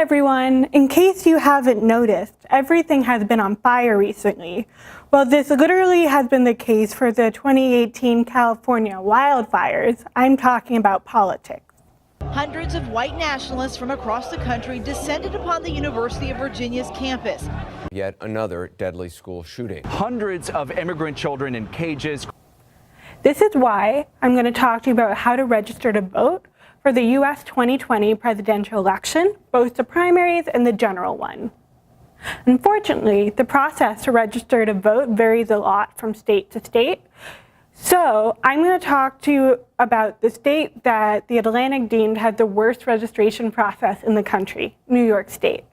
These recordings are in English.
everyone! In case you haven't noticed, everything has been on fire recently. Well, this literally has been the case for the 2018 California wildfires. I'm talking about politics. Hundreds of white nationalists from across the country descended upon the University of Virginia's campus. Yet another deadly school shooting. Hundreds of immigrant children in cages. This is why I'm going to talk to you about how to register to vote for the U.S. 2020 presidential election, both the primaries and the general one. Unfortunately, the process to register to vote varies a lot from state to state. So I'm going to talk to you about the state that the Atlantic deemed had the worst registration process in the country, New York State.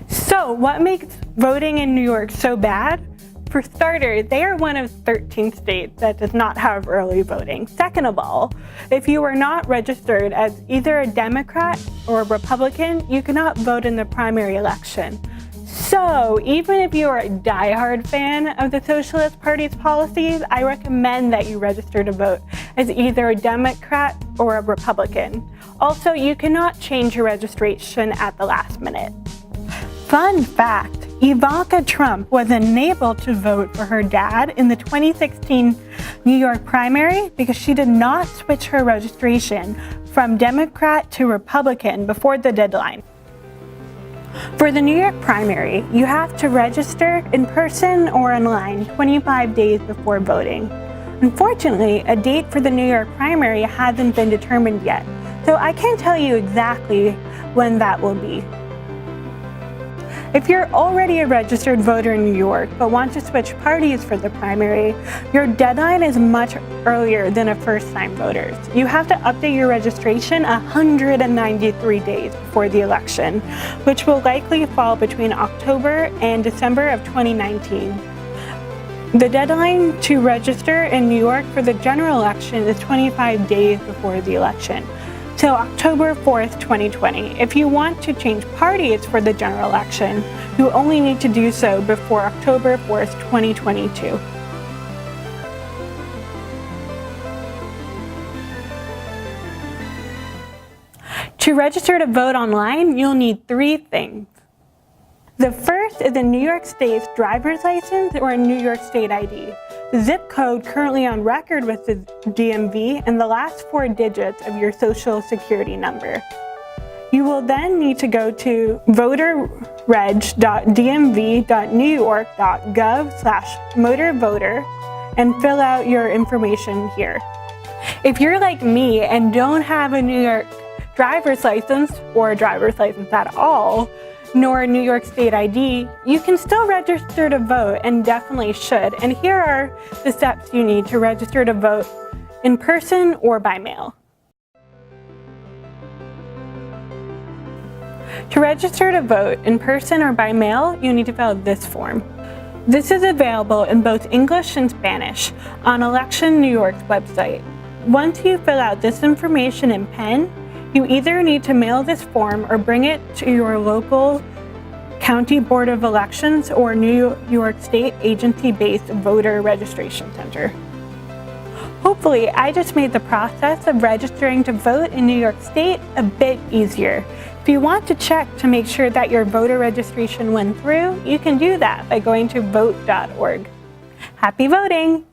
So what makes voting in New York so bad? For starters, they are one of 13 states that does not have early voting. Second of all, if you are not registered as either a Democrat or a Republican, you cannot vote in the primary election. So even if you are a diehard fan of the Socialist Party's policies, I recommend that you register to vote as either a Democrat or a Republican. Also, you cannot change your registration at the last minute. Fun fact, Ivanka Trump was unable to vote for her dad in the 2016 New York primary because she did not switch her registration from Democrat to Republican before the deadline. For the New York primary, you have to register in person or online 25 days before voting. Unfortunately, a date for the New York primary hasn't been determined yet, so I can't tell you exactly when that will be. If you're already a registered voter in New York but want to switch parties for the primary, your deadline is much earlier than a first-time voters. You have to update your registration 193 days before the election, which will likely fall between October and December of 2019. The deadline to register in New York for the general election is 25 days before the election, till October 4th, 2020. If you want to change parties for the general election, you only need to do so before October 4th, 2022. To register to vote online, you'll need 3 things. The first is a New York State's driver's license or a New York State ID. The zip code currently on record with the DMV and the last 4 digits of your social security number. You will then need to go to voterreg.dmv.newyork.gov/motorvoter and fill out your information here. If you're like me and don't have a New York driver's license or a driver's license at all, nor a New York State ID, you can still register to vote and definitely should. And here are the steps you need to register to vote in person or by mail. To register to vote in person or by mail, you need to fill out this form. This is available in both English and Spanish on Election New York's website. Once you fill out this information in pen, you either need to mail this form or bring it to your local County Board of Elections or New York State agency-based voter registration center. Hopefully, I just made the process of registering to vote in New York State a bit easier. If you want to check to make sure that your voter registration went through, you can do that by going to vote.org. Happy voting!